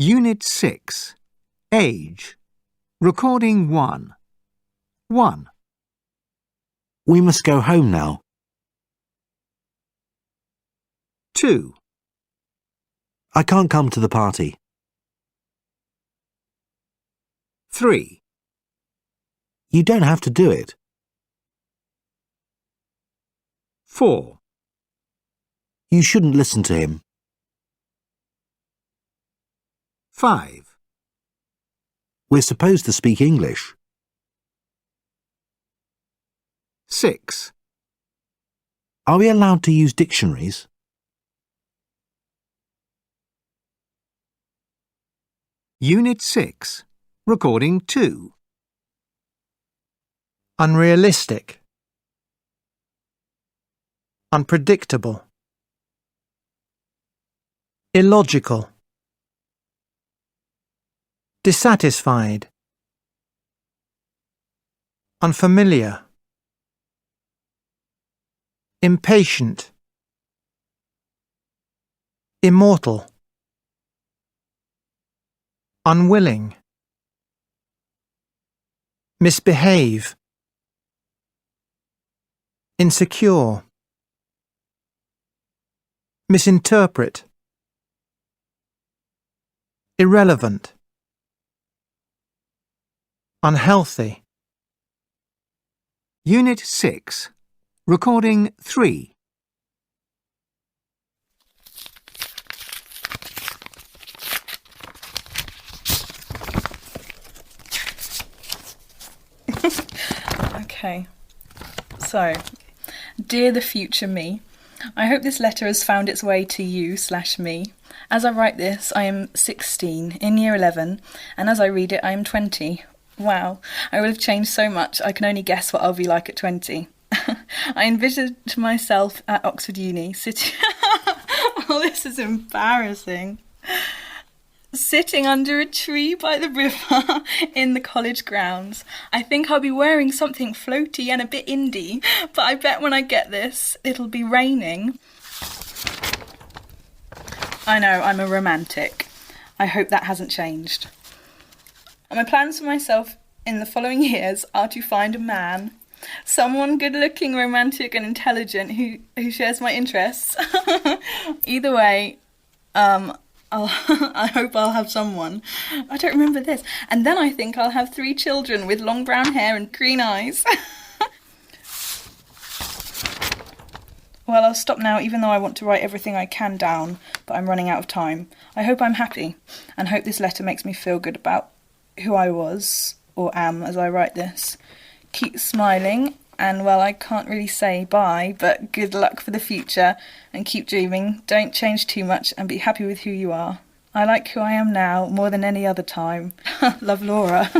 Unit 6. Age. Recording 1. 1. We must go home now. 2. I can't come to the party. 3. You don't have to do it. 4. You shouldn't listen to him. 5. We're supposed to speak English. 6. Are we allowed to use dictionaries? Unit 6. Recording 2. Unrealistic. Unpredictable. Illogical. Dissatisfied. Unfamiliar. Impatient. Immortal. Unwilling. Misbehave. Insecure. Misinterpret. Irrelevant. Unhealthy. Unit 6. Recording 3. Okay, so, dear the future me, I hope this letter has found its way to you/me. As I write this, I am 16, in year 11, and as I read it, I am 20. Wow, I will have changed so much, I can only guess what I'll be like at 20. I envisioned myself at Oxford Uni, sitting... Oh, this is embarrassing. Sitting under a tree by the river in the college grounds. I think I'll be wearing something floaty and a bit indie, but I bet when I get this, it'll be raining. I know, I'm a romantic. I hope that hasn't changed. And my plans for myself in the following years are to find a man, someone good-looking, romantic and intelligent who shares my interests. Either way, I hope I'll have someone. I don't remember this. And then I think I'll have 3 children with long brown hair and green eyes. Well, I'll stop now, even though I want to write everything I can down, but I'm running out of time. I hope I'm happy, and hope this letter makes me feel good about who I was, or am, as I write this. Keep smiling, and well, I can't really say bye, but good luck for the future, and keep dreaming. Don't change too much, and be happy with who you are. I like who I am now more than any other time. Love, Laura.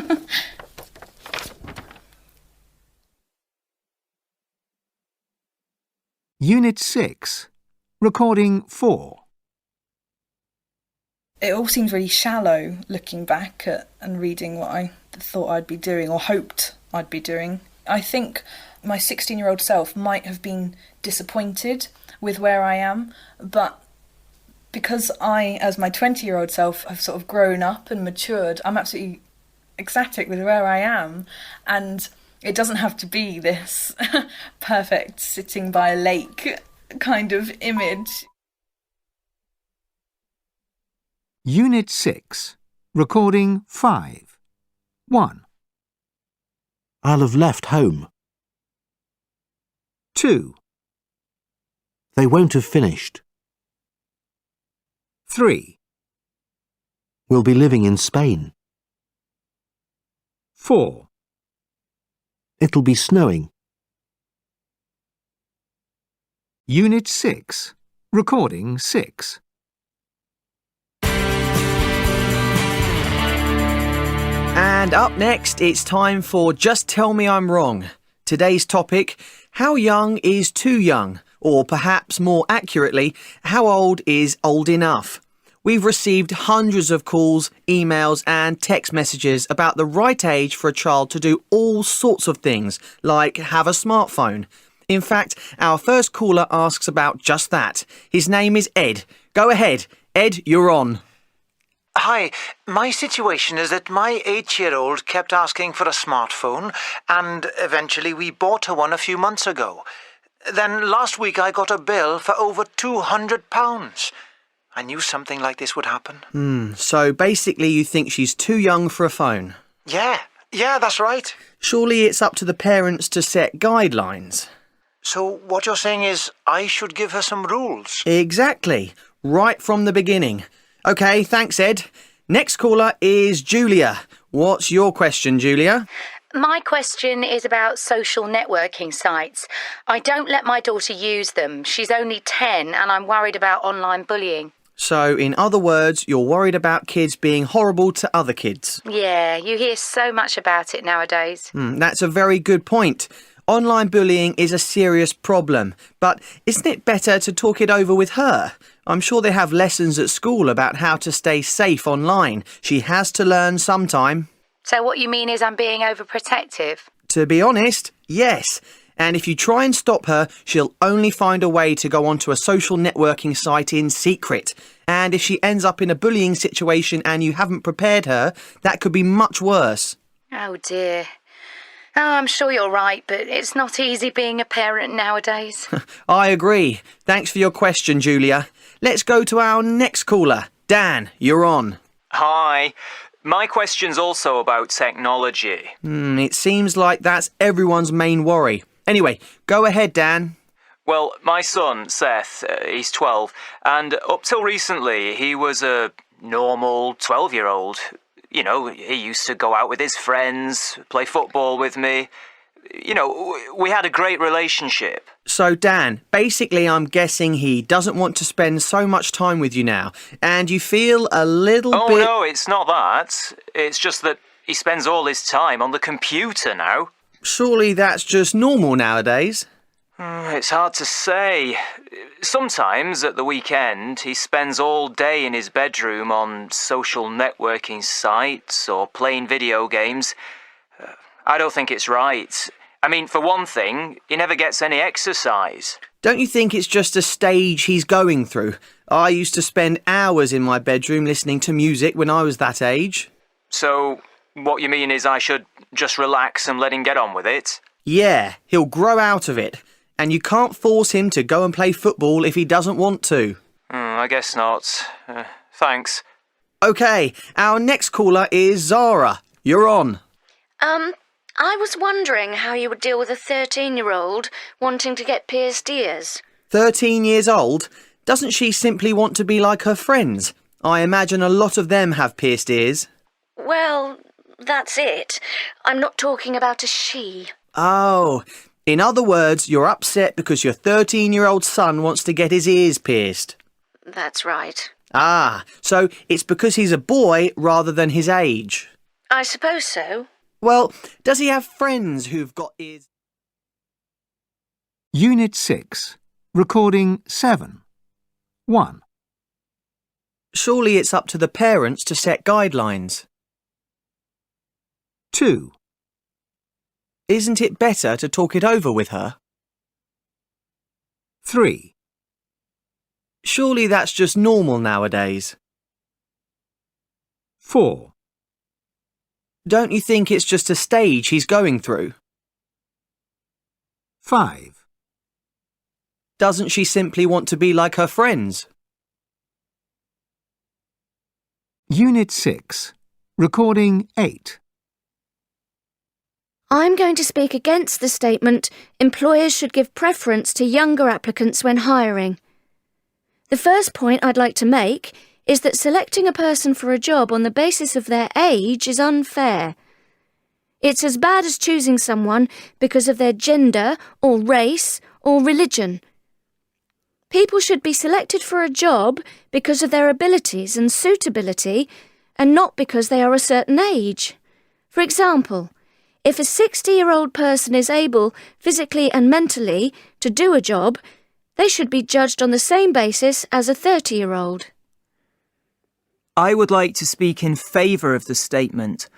Unit 6. Recording 4. It all seems really shallow, looking back at and reading what I thought I'd be doing, or hoped I'd be doing. I think my 16-year-old self might have been disappointed with where I am, but because I, as my 20-year-old self, have sort of grown up and matured, I'm absolutely ecstatic with where I am, and it doesn't have to be this perfect sitting by a lake kind of image. Unit 6. Recording 5. 1. I'll have left home. 2. They won't have finished. 3. We'll be living in Spain. 4. It'll be snowing. Unit 6. Recording 6. And up next, it's time for Just Tell Me I'm Wrong. Today's topic, how young is too young? Or perhaps more accurately, how old is old enough? We've received hundreds of calls, emails and text messages about the right age for a child to do all sorts of things, like have a smartphone. In fact, our first caller asks about just that. His name is Ed. Go ahead. Ed, you're on. Hi, my situation is that my 8-year-old kept asking for a smartphone, and eventually we bought her one a few months ago. Then last week I got a bill for over £200. I knew something like this would happen. So basically you think she's too young for a phone. Yeah, that's right. Surely it's up to the parents to set guidelines. So what you're saying is I should give her some rules? Exactly. Right from the beginning. OK, thanks, Ed. Next caller is Julia. What's your question, Julia? My question is about social networking sites. I don't let my daughter use them. She's only 10 and I'm worried about online bullying. So, in other words, you're worried about kids being horrible to other kids. Yeah, you hear so much about it nowadays. That's a very good point. Online bullying is a serious problem, but isn't it better to talk it over with her? I'm sure they have lessons at school about how to stay safe online. She has to learn sometime. So what you mean is I'm being overprotective? To be honest, yes. And if you try and stop her, she'll only find a way to go onto a social networking site in secret. And if she ends up in a bullying situation and you haven't prepared her, that could be much worse. Oh dear. Oh, I'm sure you're right, but it's not easy being a parent nowadays. I agree. Thanks for your question, Julia. Let's go to our next caller. Dan, you're on. Hi. My question's also about technology. It seems like that's everyone's main worry. Anyway, go ahead, Dan. Well, my son, Seth, he's 12, and up till recently he was a normal 12-year-old. You know, he used to go out with his friends, play football with me. You know, we had a great relationship. So, Dan, basically I'm guessing he doesn't want to spend so much time with you now, and you feel a little Oh, bit... no, it's not that. It's just that he spends all his time on the computer now. Surely that's just normal nowadays. It's hard to say. Sometimes, at the weekend, he spends all day in his bedroom on social networking sites or playing video games. I don't think it's right. I mean, for one thing, he never gets any exercise. Don't you think it's just a stage he's going through? I used to spend hours in my bedroom listening to music when I was that age. So, what you mean is I should just relax and let him get on with it? Yeah, he'll grow out of it. And you can't force him to go and play football if he doesn't want to. I guess not. Thanks. OK, our next caller is Zara. You're on. I was wondering how you would deal with a 13-year-old wanting to get pierced ears. 13 years old? Doesn't she simply want to be like her friends? I imagine a lot of them have pierced ears. Well, that's it. I'm not talking about a she. Oh, in other words, you're upset because your 13-year-old son wants to get his ears pierced. That's right. Ah, so it's because he's a boy rather than his age. I suppose so. Well, does he have friends who've got ears? Unit 6. Recording 7. 1. Surely it's up to the parents to set guidelines. 2. Isn't it better to talk it over with her? 3. Surely that's just normal nowadays. 4. Don't you think it's just a stage he's going through? 5. Doesn't she simply want to be like her friends? Unit 6. Recording 8. I'm going to speak against the statement employers should give preference to younger applicants when hiring. The first point I'd like to make is that selecting a person for a job on the basis of their age is unfair. It's as bad as choosing someone because of their gender or race or religion. People should be selected for a job because of their abilities and suitability and not because they are a certain age. For example, if a 60-year-old person is able, physically and mentally, to do a job, they should be judged on the same basis as a 30-year-old. I would like to speak in favour of the statement.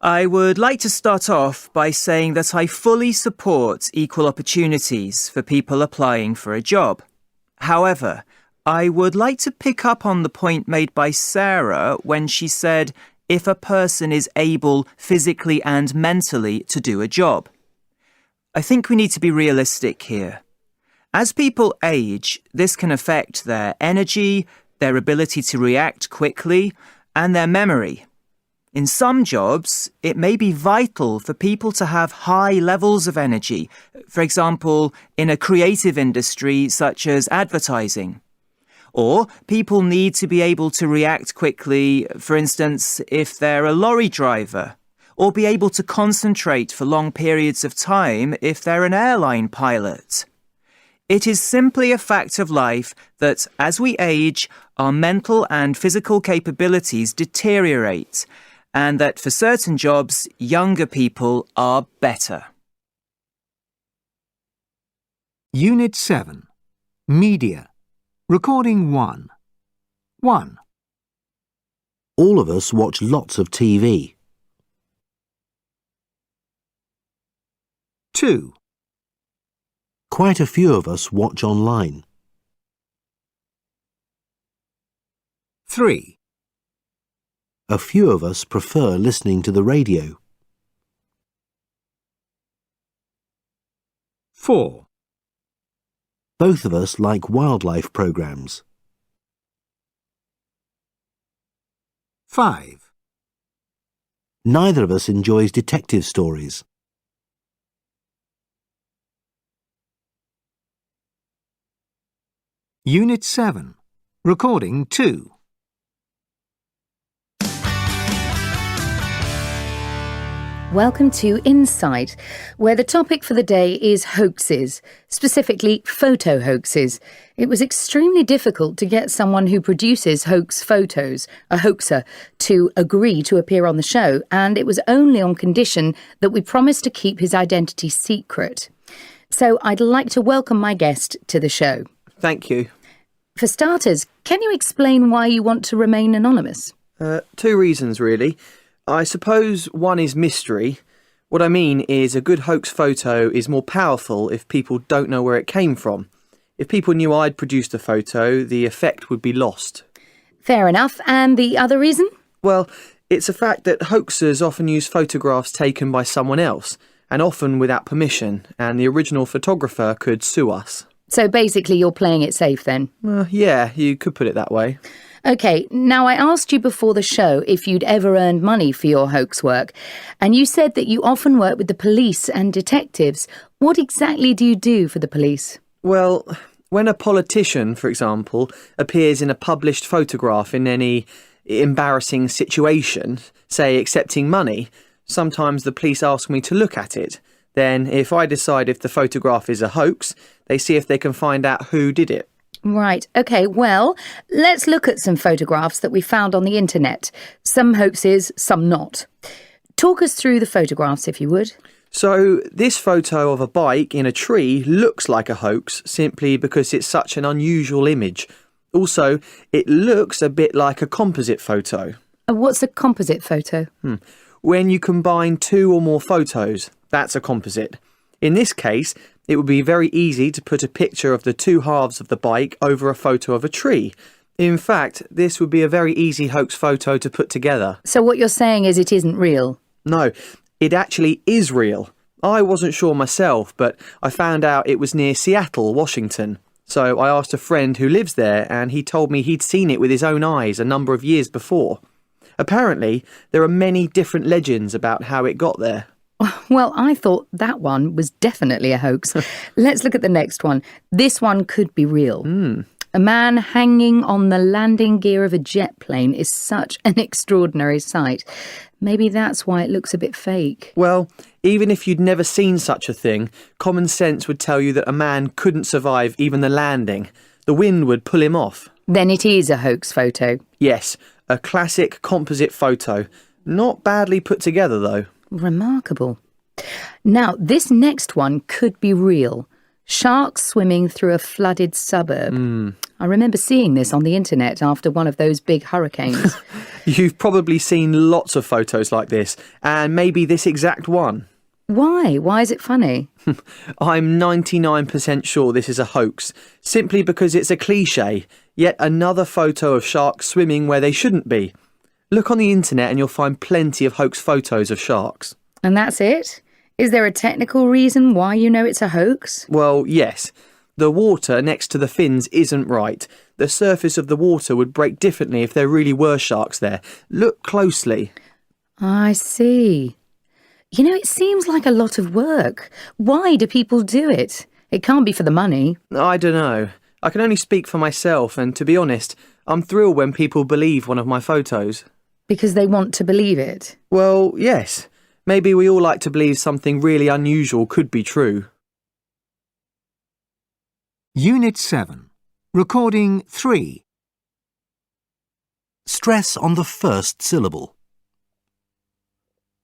I would like to start off by saying that I fully support equal opportunities for people applying for a job. However, I would like to pick up on the point made by Sarah when she said if a person is able physically and mentally to do a job. I think we need to be realistic here. As people age, this can affect their energy, their ability to react quickly, and their memory. In some jobs, it may be vital for people to have high levels of energy, for example, in a creative industry such as advertising. Or people need to be able to react quickly, for instance, if they're a lorry driver, or be able to concentrate for long periods of time if they're an airline pilot. It is simply a fact of life that as we age, our mental and physical capabilities deteriorate, and that for certain jobs, younger people are better. Unit 7. Media. Recording 1. 1. All of us watch lots of TV. 2. Quite a few of us watch online. 3. A few of us prefer listening to the radio. 4. Both of us like wildlife programs. 5. Neither of us enjoys detective stories. Unit 7. Recording 2. Welcome to Insight, where the topic for the day is hoaxes, specifically photo hoaxes. It was extremely difficult to get someone who produces hoax photos, a hoaxer, to agree to appear on the show, and it was only on condition that we promised to keep his identity secret. So I'd like to welcome my guest to the show. Thank you. For starters, can you explain why you want to remain anonymous? 2 reasons, really. I suppose one is mystery. What I mean is a good hoax photo is more powerful if people don't know where it came from. If people knew I'd produced the photo, the effect would be lost. Fair enough. And the other reason? Well, it's a fact that hoaxers often use photographs taken by someone else, and often without permission, and the original photographer could sue us. So basically you're playing it safe then? Yeah, you could put it that way. OK, now I asked you before the show if you'd ever earned money for your hoax work, and you said that you often work with the police and detectives. What exactly do you do for the police? Well, when a politician, for example, appears in a published photograph in any embarrassing situation, say accepting money, sometimes the police ask me to look at it. Then, if I decide if the photograph is a hoax, they see if they can find out who did it. Right, OK, well, let's look at some photographs that we found on the internet. Some hoaxes, some not. Talk us through the photographs, if you would. So, this photo of a bike in a tree looks like a hoax simply because it's such an unusual image. Also, it looks a bit like a composite photo. What's a composite photo? When you combine 2 or more photos, that's a composite. In this case, it would be very easy to put a picture of the 2 halves of the bike over a photo of a tree. In fact, this would be a very easy hoax photo to put together. So what you're saying is it isn't real? No, it actually is real. I wasn't sure myself, but I found out it was near Seattle, Washington. So I asked a friend who lives there, and he told me he'd seen it with his own eyes a number of years before. Apparently, there are many different legends about how it got there. Well, I thought that one was definitely a hoax. Let's look at the next one. This one could be real. A man hanging on the landing gear of a jet plane is such an extraordinary sight. Maybe that's why it looks a bit fake. Well, even if you'd never seen such a thing, common sense would tell you that a man couldn't survive even the landing. The wind would pull him off. Then it is a hoax photo. Yes, a classic composite photo. Not badly put together, though. Remarkable. Now, this next one could be real. Sharks swimming through a flooded suburb. I remember seeing this on the internet after one of those big hurricanes. You've probably seen lots of photos like this, and maybe this exact one. Why? Why is it funny? I'm 99% sure this is a hoax, simply because it's a cliché. Yet another photo of sharks swimming where they shouldn't be. Look on the internet and you'll find plenty of hoax photos of sharks. And that's it? Is there a technical reason why you know it's a hoax? Well, yes. The water next to the fins isn't right. The surface of the water would break differently if there really were sharks there. Look closely. I see. You know, it seems like a lot of work. Why do people do it? It can't be for the money. I don't know. I can only speak for myself, and to be honest, I'm thrilled when people believe one of my photos. Because they want to believe it? Well, yes. Maybe we all like to believe something really unusual could be true. Unit 7. Recording 3. Stress on the first syllable.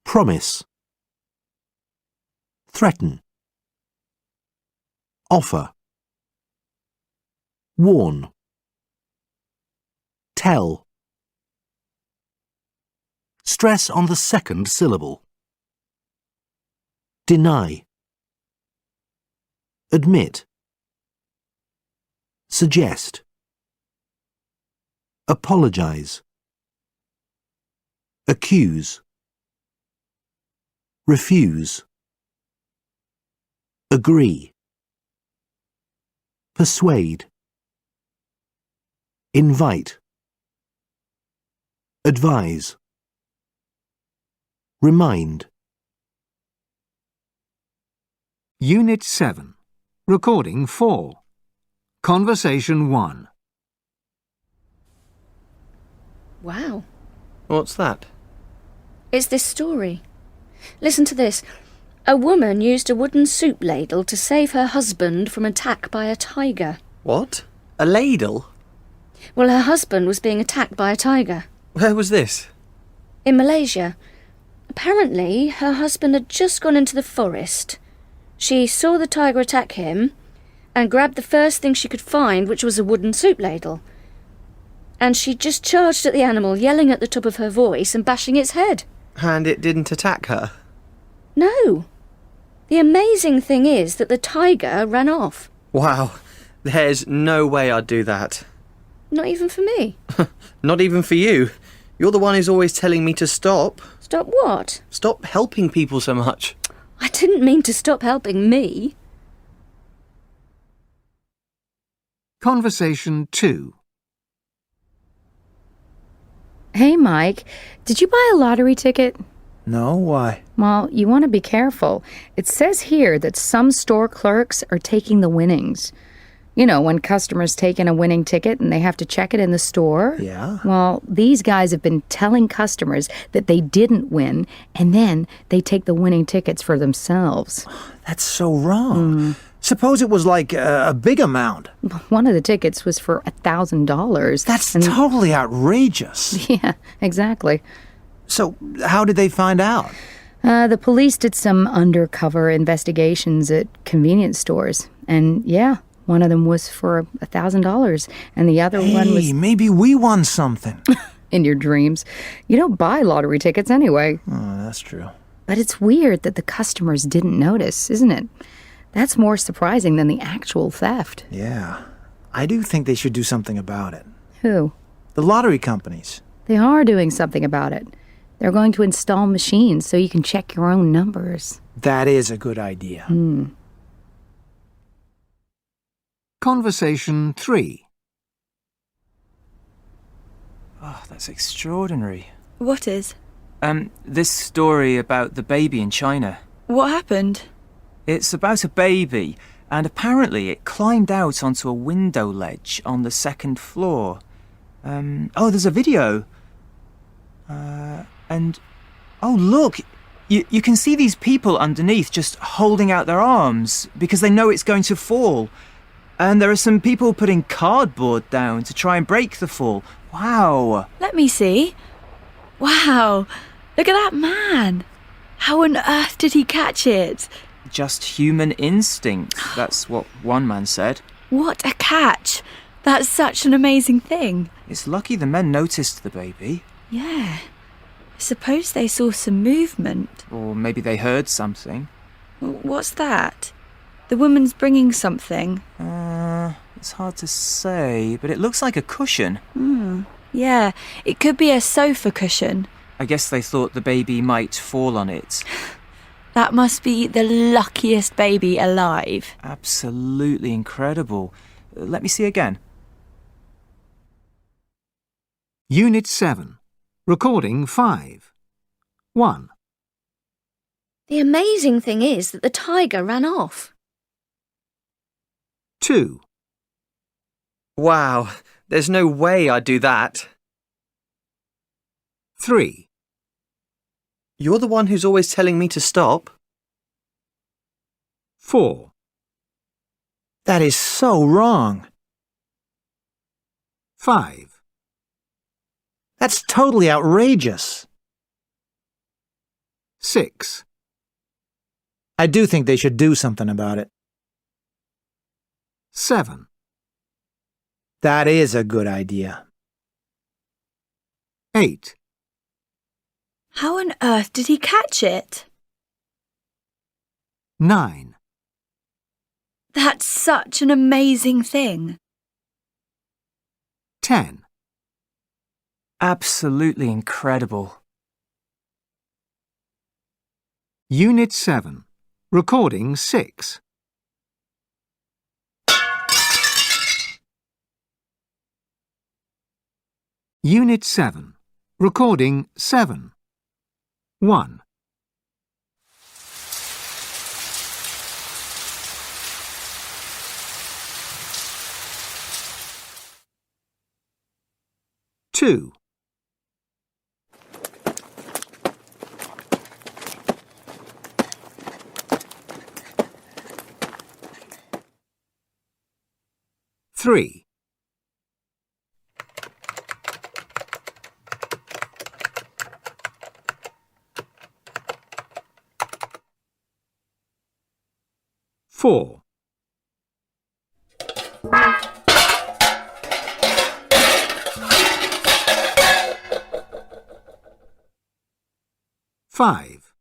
Promise. Threaten. Offer. Warn. Tell. Stress on the second syllable. Deny. Admit. Suggest. Apologize. Accuse. Refuse. Agree. Persuade. Invite. Advise. Remind. Unit 7. Recording 4. Conversation 1. Wow. What's that? It's this story. Listen to this. A woman used a wooden soup ladle to save her husband from attack by a tiger. What? A ladle? Well, her husband was being attacked by a tiger. Where was this? In Malaysia. Apparently, her husband had just gone into the forest. She saw the tiger attack him and grabbed the first thing she could find, which was a wooden soup ladle. And she just charged at the animal, yelling at the top of her voice and bashing its head. And it didn't attack her? No. The amazing thing is that the tiger ran off. Wow, there's no way I'd do that. Not even for me. Not even for you. You're the one who's always telling me to stop. Stop what? Stop helping people so much. I didn't mean to stop helping me. Conversation 2. Hey, Mike, did you buy a lottery ticket? No, why? Well, you want to be careful. It says here that some store clerks are taking the winnings. You know, when customers take in a winning ticket and they have to check it in the store. Yeah? Well, these guys have been telling customers that they didn't win, and then they take the winning tickets for themselves. That's so wrong. Suppose it was like a big amount. One of the tickets was for $1,000. That's totally outrageous. Yeah, exactly. So how did they find out? The police did some undercover investigations at convenience stores. And yeah, one of them was for $1,000, and the other one was... maybe we won something. In your dreams. You don't buy lottery tickets anyway. Oh, that's true. But it's weird that the customers didn't notice, isn't it? That's more surprising than the actual theft. Yeah. I do think they should do something about it. Who? The lottery companies. They are doing something about it. They're going to install machines so you can check your own numbers. That is a good idea. Conversation 3. Oh, that's extraordinary. What is? This story about the baby in China. What happened? It's about a baby, and apparently it climbed out onto a window ledge on the second floor. There's a video. Look, you can see these people underneath just holding out their arms because they know it's going to fall. And there are some people putting cardboard down to try and break the fall. Wow. Let me see. Wow, look at that man. How on earth did he catch it? Just human instinct, that's what one man said. What a catch. That's such an amazing thing. It's lucky the men noticed the baby. Yeah. I suppose they saw some movement. Or maybe they heard something. What's that? The woman's bringing something. It's hard to say, but it looks like a cushion. Yeah, it could be a sofa cushion. I guess they thought the baby might fall on it. That must be the luckiest baby alive. Absolutely incredible. Let me see again. Unit 7. Recording 5. 1, The amazing thing is that the tiger ran off. 2, Wow, there's no way I'd do that. 3, You're the one who's always telling me to stop. 4, That is so wrong. 5, That's totally outrageous. 6, I do think they should do something about it. 7, That is a good idea. 8, How on earth did he catch it? 9, That's such an amazing thing. 10. Absolutely incredible. Unit 7. Recording 6. Unit 7. Recording 7. 1, 2, 3, 4, 5,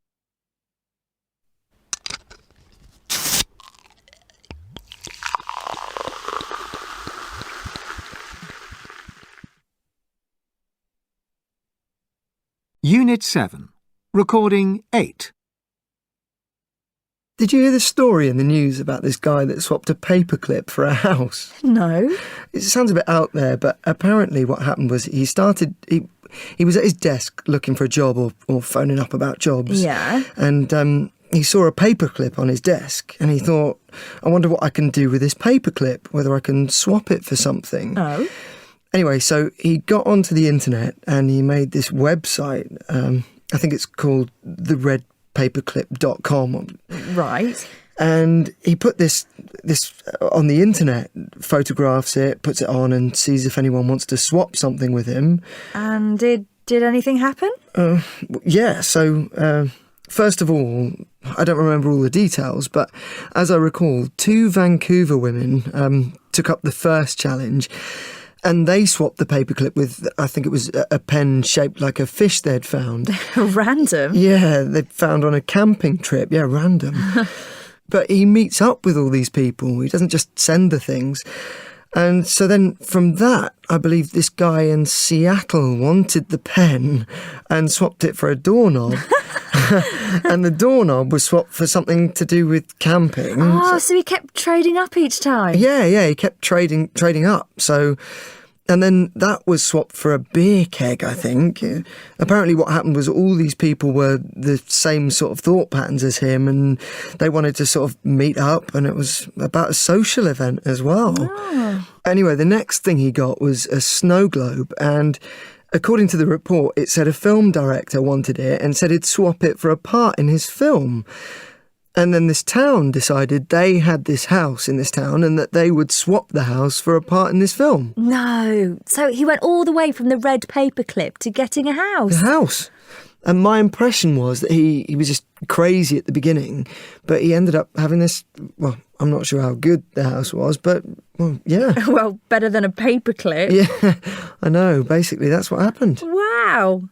7. Recording 8. Did you hear the story in the news about this guy that swapped a paperclip for a house? No. It sounds a bit out there, but apparently what happened was he was at his desk looking for a job or phoning up about jobs. Yeah. And he saw a paperclip on his desk and he thought, I wonder what I can do with this paperclip, whether I can swap it for something. Oh. Anyway, so he got onto the internet and he made this website. I think it's called theredpaperclip.com. Right. And he put this on the internet, photographs it, puts it on and sees if anyone wants to swap something with him. And did anything happen? Yeah, so first of all, I don't remember all the details, but as I recall, 2 Vancouver women took up the first challenge. And they swapped the paperclip with, I think it was a pen shaped like a fish they'd found. Random? Yeah, they'd found on a camping trip. Yeah, random. But he meets up with all these people. He doesn't just send the things. And so then from that, I believe this guy in Seattle wanted the pen and swapped it for a doorknob. And the doorknob was swapped for something to do with camping. Oh, so he kept trading up each time? Yeah, he kept trading up. So, and then that was swapped for a beer keg, I think. Apparently what happened was all these people were the same sort of thought patterns as him and they wanted to sort of meet up and it was about a social event as well. Oh. Anyway, the next thing he got was a snow globe and according to the report, it said a film director wanted it and said he'd swap it for a part in his film. And then this town decided they had this house in this town and that they would swap the house for a part in this film. No. So he went all the way from the red paperclip to getting a house? The house. And my impression was that he was just crazy at the beginning, but he ended up having this, well, I'm not sure how good the house was, but, well, yeah. Well, better than a paperclip. Yeah, I know. Basically, that's what happened. Wow.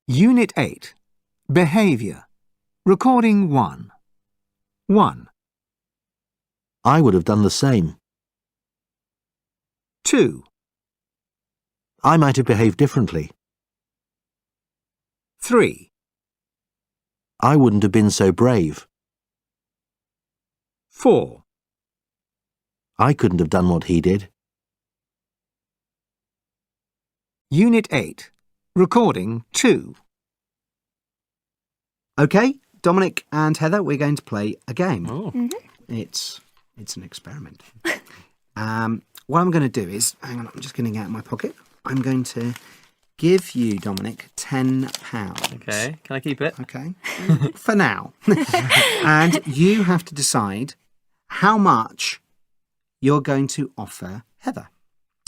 Unit 8. Behaviour. Recording 1. 1, I would have done the same. 2, I might have behaved differently. 3, I wouldn't have been so brave. 4, I couldn't have done what he did. Unit 8. Recording 2. OK, Dominic and Heather, we're going to play a game. Oh. It's an experiment. What I'm going to do is, hang on, I'm just going to get out of my pocket. I'm going to give you, Dominic, £10. Okay, can I keep it? Okay, for now. And you have to decide how much you're going to offer Heather.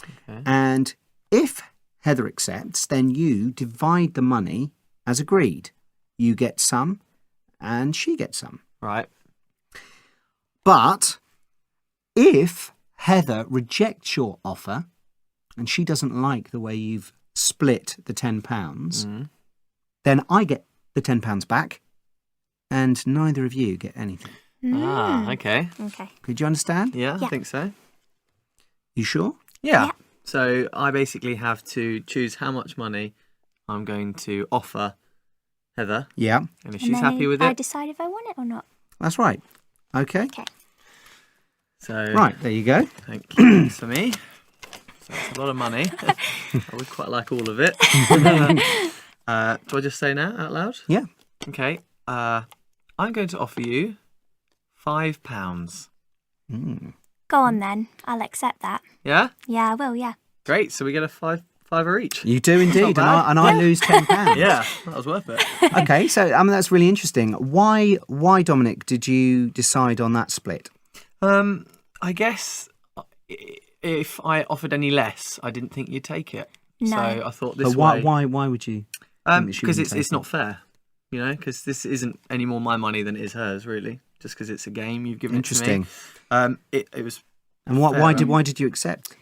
Okay. And if Heather accepts, then you divide the money as agreed. You get some and she gets some. Right. But if Heather rejects your offer and she doesn't like the way you've split the £10, then I get the £10 back and neither of you get anything. Ah, okay. Okay. Could you understand? Yeah, I think so. You sure? Yeah. So I basically have to choose how much money I'm going to offer Heather. Yeah. And if she's happy with it. I decide if I want it or not. That's right. Okay. Okay. So Right, there you go. thank you. That's for me. So that's a lot of money. I would quite like all of it. Do I just say now out loud? Yeah. Okay. I'm going to offer you £5. Go on then. I'll accept that. Yeah? Yeah, I will, yeah. Great. So we get a fiver each. You do indeed, bad. and I lose £10. Yeah, that was worth it. Okay, so that's really interesting. Why, Dominic, did you decide on that split? I guess if I offered any less, I didn't think you'd take it. No. So I thought this But way. why would you? Because it's not fair, you know. Because this isn't any more my money than it is hers, really. Just because it's a game you've given Interesting. it to me. It was. And why did you accept?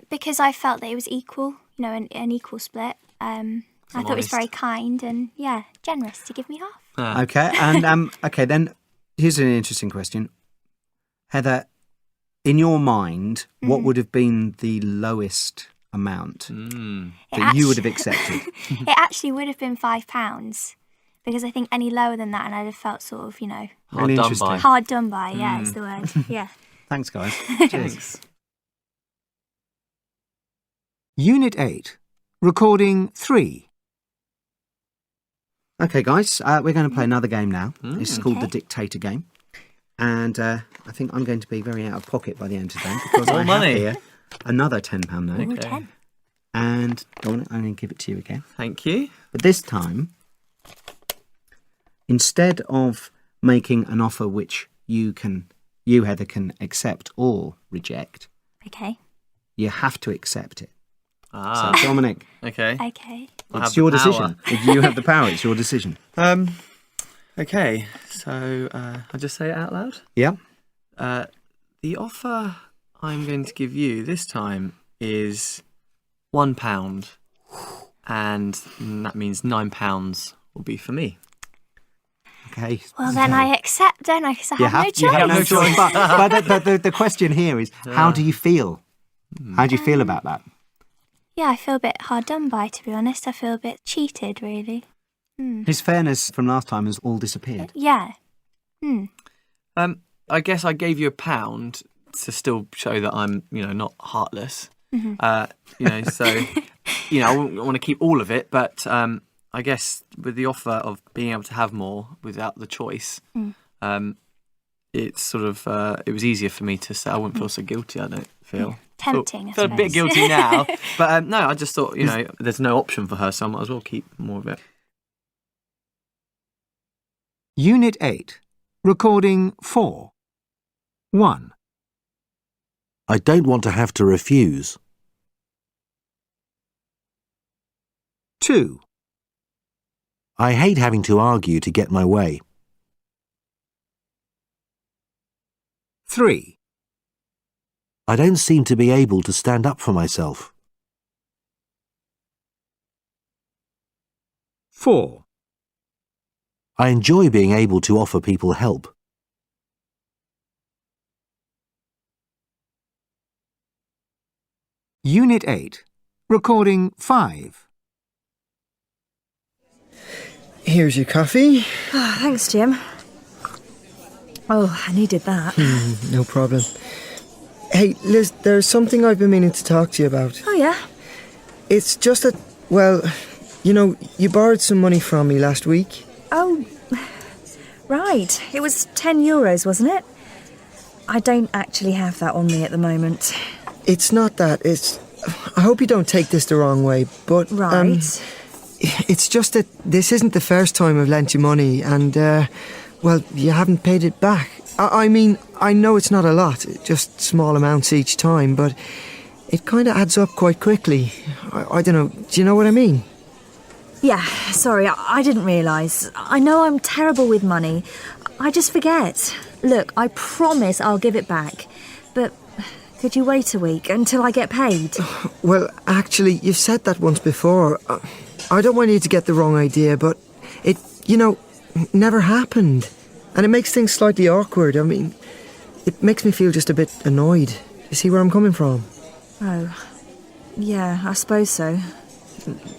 Because I felt that it was equal, you know, an equal split. I thought it was very kind and, yeah, generous to give me half. Okay, and okay, then here's an interesting question, Heather. In your mind, what would have been the lowest amount that you would have accepted? It actually would have been £5 because I think any lower than that and I'd have felt sort of, you know, Really interesting. hard done by. Yeah, is the word. Yeah. Thanks, guys. Thanks. Unit 8. Recording 3. Okay, guys, we're going to play another game now. It's called the Okay. Dictator game. And I think I'm going to be very out of pocket by the end of the day because I money. have here another £10 note. Ooh, Okay. 10. And Dominic, I'm going to give it to you again. Thank you. But this time, instead of making an offer which you, Heather, can accept or reject, Okay. you have to accept it. Ah. So, Dominic, Okay. Okay. I have it's your the decision. You have the power. It's your decision. Okay. So I'll just say it out loud. Yeah. The offer I'm going to give you this time is £1, and that means £9 will be for me. Okay. Well, then I accept, don't I? Because I have no choice. You have no choice. But the question here is, how do you feel? How do you feel about that? Yeah, I feel a bit hard done by, to be honest. I feel a bit cheated, really. His fairness from last time has all disappeared. Yeah. I guess I gave you £1 to still show that I'm, not heartless. So, I want to keep all of it, but I guess with the offer of being able to have more without the choice, it's sort of it was easier for me to say. I wouldn't feel so guilty. I don't feel Tempting, I feel a bit suppose. guilty now, but no, I just thought there's no option for her, so I might as well keep more of it. Unit 8. Recording 4. 1, I don't want to have to refuse. 2, I hate having to argue to get my way. 3, I don't seem to be able to stand up for myself. 4, I enjoy being able to offer people help. Unit 8. Recording 5. Here's your coffee. Oh, thanks, Jim. Oh, I needed that. No problem. Hey, Liz, there's something I've been meaning to talk to you about. Oh, yeah? It's just that, well, you borrowed some money from me last week. Oh, right. It was €10, wasn't it? I don't actually have that on me at the moment. It's not that. I hope you don't take this the wrong way, but... Right. It's just that this isn't the first time I've lent you money and, well, you haven't paid it back. I mean, I know it's not a lot, just small amounts each time, but it kind of adds up quite quickly. I don't know, do you know what I mean? Yeah, sorry, I didn't realise. I know I'm terrible with money. I just forget. Look, I promise I'll give it back. But could you wait a week until I get paid? Well, actually, you've said that once before. I don't want you to get the wrong idea, but it, never happened. And it makes things slightly awkward. I mean, it makes me feel just a bit annoyed. You see where I'm coming from? Oh, yeah, I suppose so.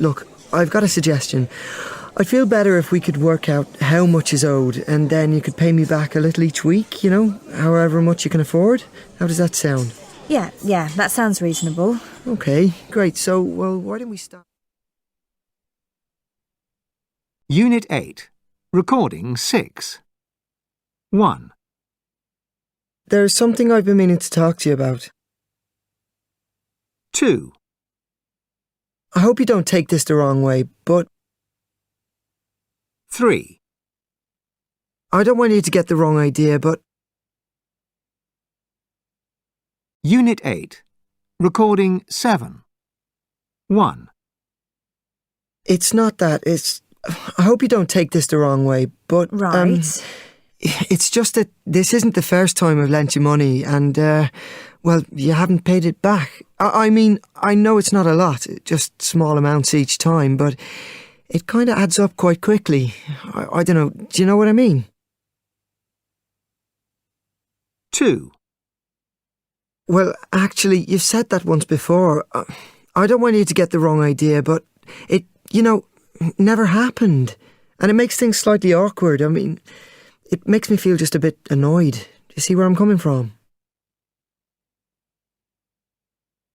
Look, I've got a suggestion. I'd feel better if we could work out how much is owed, and then you could pay me back a little each week, however much you can afford. How does that sound? Yeah, that sounds reasonable. Okay, great. So, well, why don't we start? Unit 8. Recording 6. 1. There's something I've been meaning to talk to you about. 2. I hope you don't take this the wrong way, but... 3. I don't want you to get the wrong idea, but... Unit 8. Recording 7. 1. It's not that, I hope you don't take this the wrong way, but... Right. It's just that this isn't the first time I've lent you money and, well, you haven't paid it back. I mean, I know it's not a lot, just small amounts each time, but it kind of adds up quite quickly. I don't know, do you know what I mean? 2. Well, actually, you've said that once before. I don't want you to get the wrong idea, but it, never happened. And it makes things slightly awkward. I mean, it makes me feel just a bit annoyed. Do you see where I'm coming from?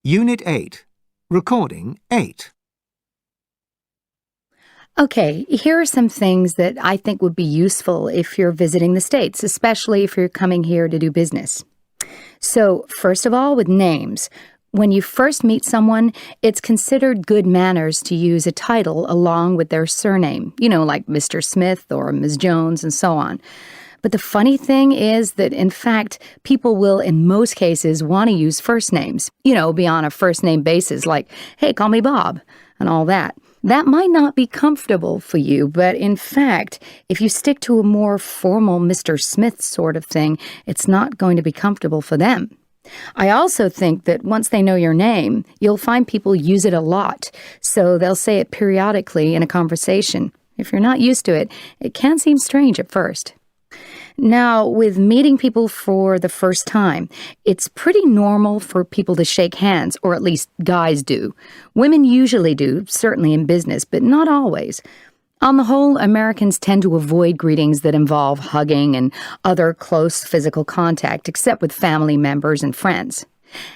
Unit 8. Recording 8. Okay, here are some things that I think would be useful if you're visiting the States, especially if you're coming here to do business. So, first of all, with names. When you first meet someone, it's considered good manners to use a title along with their surname, like Mr. Smith or Ms. Jones and so on. But the funny thing is that, in fact, people will, in most cases, want to use first names, be on a first-name basis, like, hey, call me Bob, and all that. That might not be comfortable for you, but in fact, if you stick to a more formal Mr. Smith sort of thing, it's not going to be comfortable for them. I also think that once they know your name, you'll find people use it a lot, so they'll say it periodically in a conversation. If you're not used to it, it can seem strange at first. Now, with meeting people for the first time, it's pretty normal for people to shake hands, or at least guys do. Women usually do, certainly in business, but not always. On the whole, Americans tend to avoid greetings that involve hugging and other close physical contact, except with family members and friends.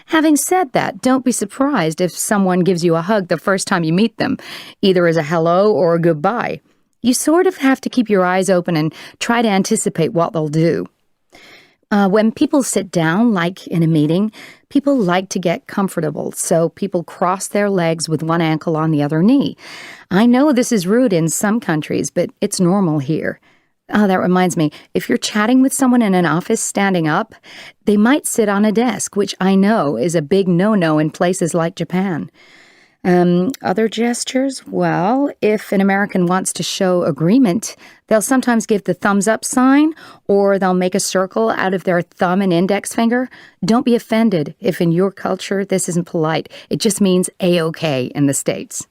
Having said that, don't be surprised if someone gives you a hug the first time you meet them, either as a hello or a goodbye. You sort of have to keep your eyes open and try to anticipate what they'll do. When people sit down, like in a meeting, people like to get comfortable, so people cross their legs with one ankle on the other knee. I know this is rude in some countries, but it's normal here. That reminds me, if you're chatting with someone in an office standing up, they might sit on a desk, which I know is a big no-no in places like Japan. Other gestures? Well, if an American wants to show agreement, they'll sometimes give the thumbs up sign, or they'll make a circle out of their thumb and index finger. Don't be offended if in your culture this isn't polite. It just means A-OK in the States.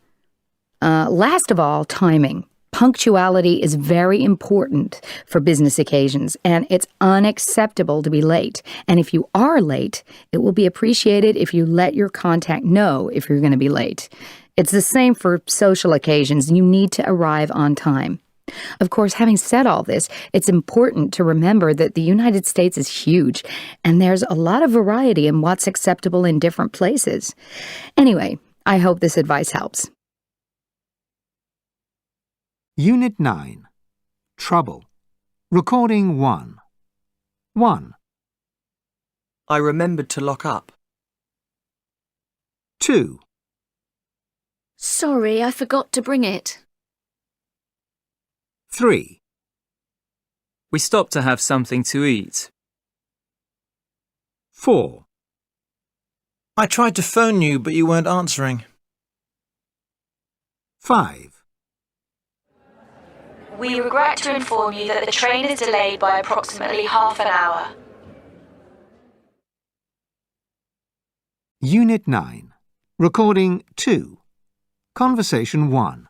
Last of all, timing. Punctuality is very important for business occasions, and it's unacceptable to be late. And if you are late, it will be appreciated if you let your contact know if you're going to be late. It's the same for social occasions. You need to arrive on time. Of course, having said all this, it's important to remember that the United States is huge, and there's a lot of variety in what's acceptable in different places. Anyway, I hope this advice helps. Unit 9. Trouble. Recording 1. 1. I remembered to lock up. 2. Sorry, I forgot to bring it. 3. We stopped to have something to eat. 4. I tried to phone you, but you weren't answering. 5. We regret to inform you that the train is delayed by approximately half an hour. Unit 9. Recording 2. Conversation 1.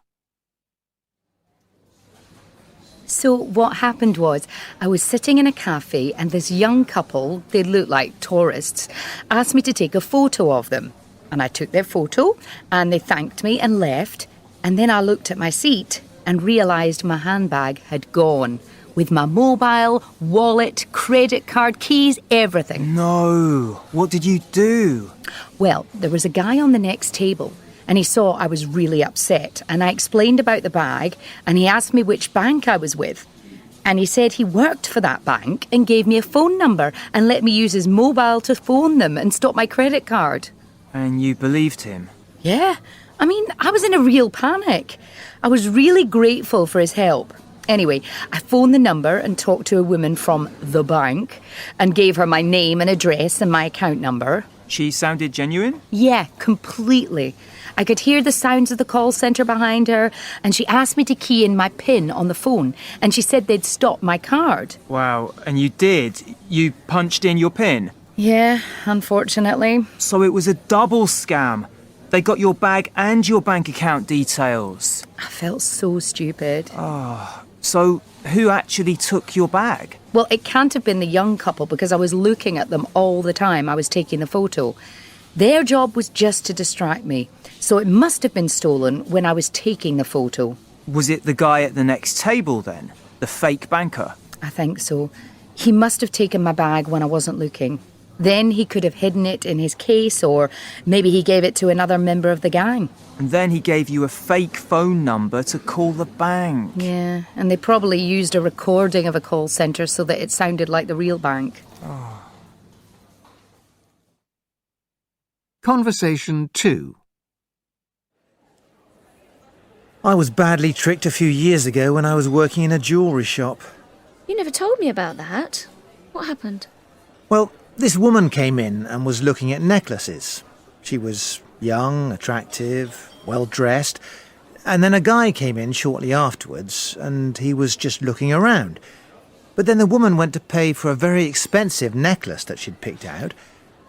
So what happened was, I was sitting in a cafe and this young couple, they looked like tourists, asked me to take a photo of them. And I took their photo and they thanked me and left. And then I looked at my seat and realised my handbag had gone, with my mobile, wallet, credit card, keys, everything. No, what did you do? Well, there was a guy on the next table and he saw I was really upset, and I explained about the bag and he asked me which bank I was with. And he said he worked for that bank and gave me a phone number and let me use his mobile to phone them and stop my credit card. And you believed him? Yeah, I mean, I was in a real panic. I was really grateful for his help. Anyway, I phoned the number and talked to a woman from the bank and gave her my name and address and my account number. She sounded genuine? Yeah, completely. I could hear the sounds of the call centre behind her, and she asked me to key in my PIN on the phone, and she said they'd stop my card. Wow, and you did? You punched in your PIN? Yeah, unfortunately. So it was a double scam. They got your bag and your bank account details. I felt so stupid. So who actually took your bag? Well, it can't have been the young couple because I was looking at them all the time I was taking the photo. Their job was just to distract me, so it must have been stolen when I was taking the photo. Was it the guy at the next table then? The fake banker? I think so. He must have taken my bag when I wasn't looking. Then he could have hidden it in his case, or maybe he gave it to another member of the gang. And then he gave you a fake phone number to call the bank. Yeah, and they probably used a recording of a call centre so that it sounded like the real bank. Conversation 2. I was badly tricked a few years ago when I was working in a jewellery shop. You never told me about that. What happened? Well, this woman came in and was looking at necklaces. She was young, attractive, well-dressed, and then a guy came in shortly afterwards and he was just looking around. But then the woman went to pay for a very expensive necklace that she'd picked out,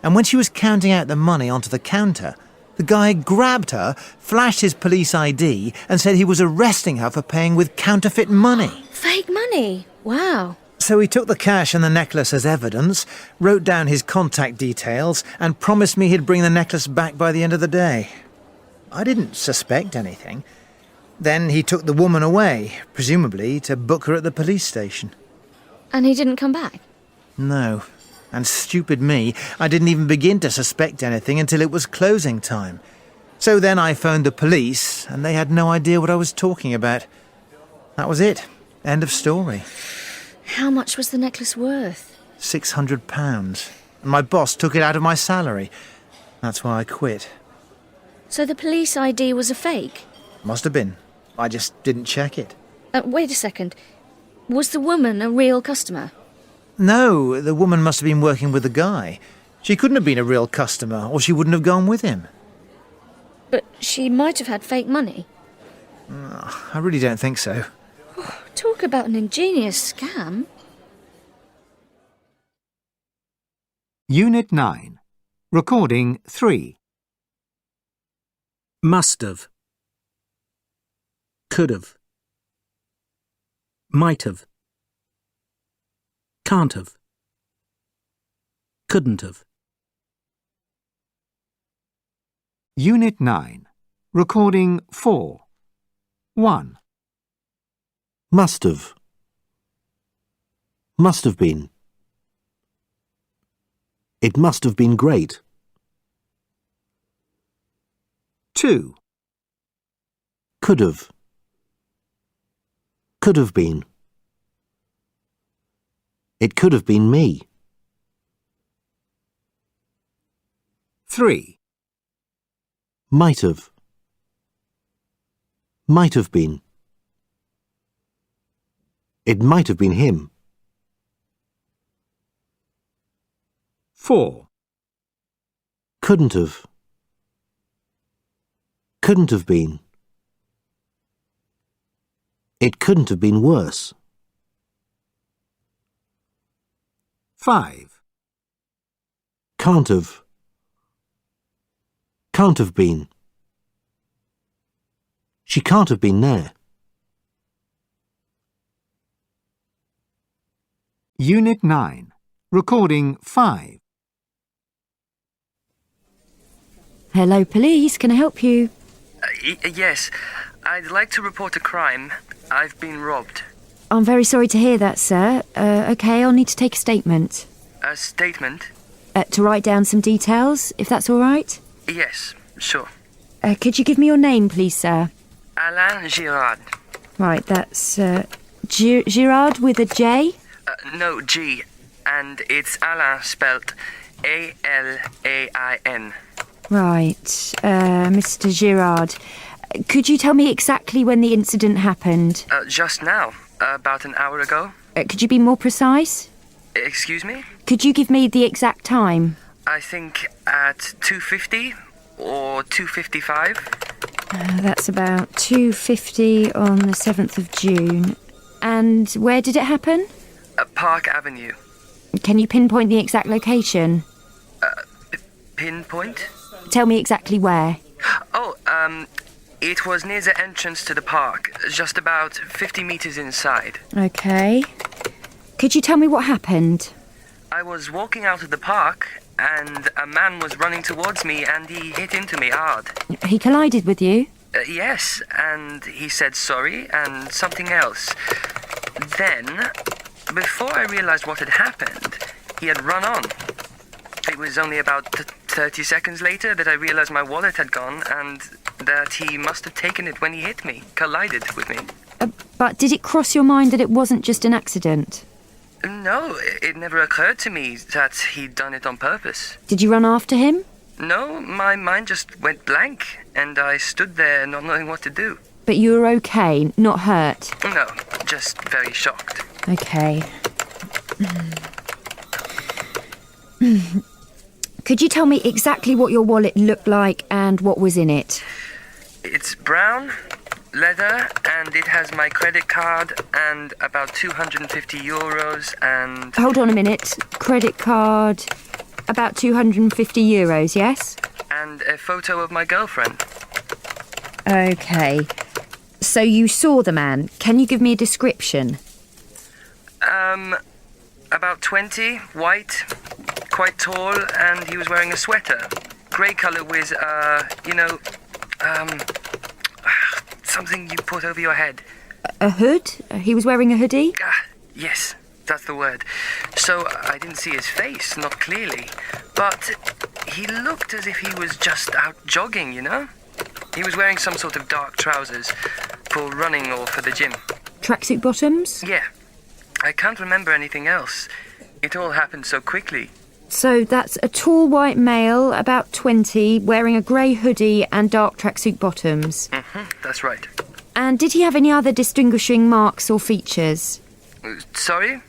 and when she was counting out the money onto the counter, the guy grabbed her, flashed his police ID and said he was arresting her for paying with counterfeit money. Fake money? Wow. So he took the cash and the necklace as evidence, wrote down his contact details, and promised me he'd bring the necklace back by the end of the day. I didn't suspect anything. Then he took the woman away, presumably to book her at the police station. And he didn't come back? No. And stupid me, I didn't even begin to suspect anything until it was closing time. So then I phoned the police, and they had no idea what I was talking about. That was it. End of story. How much was the necklace worth? £600. And my boss took it out of my salary. That's why I quit. So the police ID was a fake? Must have been. I just didn't check it. Wait a second. Was the woman a real customer? No, the woman must have been working with the guy. She couldn't have been a real customer, or she wouldn't have gone with him. But she might have had fake money. I really don't think so. Talk about an ingenious scam. Unit 9. Recording 3. Must have. Could have. Might have. Can't have. Couldn't have. Unit 9. Recording 4. 1. Must have. Must have been. It must have been great. 2. Could have. Could have been. It could have been me. 3. Might have. Might have been. It might have been him. 4. Couldn't have. Couldn't have been. It couldn't have been worse. 5. Can't have. Can't have been. She can't have been there. Unit 9. Recording 5. Hello, police. Can I help you? Yes, I'd like to report a crime. I've been robbed. I'm very sorry to hear that, sir. OK, I'll need to take a statement. A statement? To write down some details, if that's all right? Yes, sure. Could you give me your name, please, sir? Alain Girard. Right, that's Girard with a J? No, G. And it's Alain spelt A-L-A-I-N. Right, Mr. Girard. Could you tell me exactly when the incident happened? Just now, about an hour ago. Could you be more precise? Excuse me? Could you give me the exact time? I think at 2:50 or 2:55. That's about 2:50 on the 7th of June. And where did it happen? Park Avenue. Can you pinpoint the exact location? Pinpoint? Tell me exactly where. Oh, it was near the entrance to the park, just about 50 meters inside. OK. Could you tell me what happened? I was walking out of the park, and a man was running towards me, and he hit into me hard. He collided with you? Yes, and he said sorry and something else. Then, before I realized what had happened, he had run on. It was only about 30 seconds later that I realized my wallet had gone and that he must have taken it when he hit me, collided with me. But did it cross your mind that it wasn't just an accident? No, it never occurred to me that he'd done it on purpose. Did you run after him? No, my mind just went blank and I stood there not knowing what to do. But you were okay, not hurt? No, just very shocked. Okay. Could you tell me exactly what your wallet looked like and what was in it? It's brown, leather, and it has my credit card and about 250 euros and... Hold on a minute. Credit card, about 250 euros, yes? And a photo of my girlfriend. OK. So you saw the man. Can you give me a description? About 20, white, quite tall, and he was wearing a sweater. Grey colour with, something you put over your head. A hood? He was wearing a hoodie? Yes, that's the word. So I didn't see his face, not clearly. But he looked as if he was just out jogging, you know? He was wearing some sort of dark trousers for running or for the gym. Tracksuit bottoms? Yeah. I can't remember anything else. It all happened so quickly. So that's a tall white male, about 20, wearing a grey hoodie and dark tracksuit bottoms. That's right. And did he have any other distinguishing marks or features? Sorry?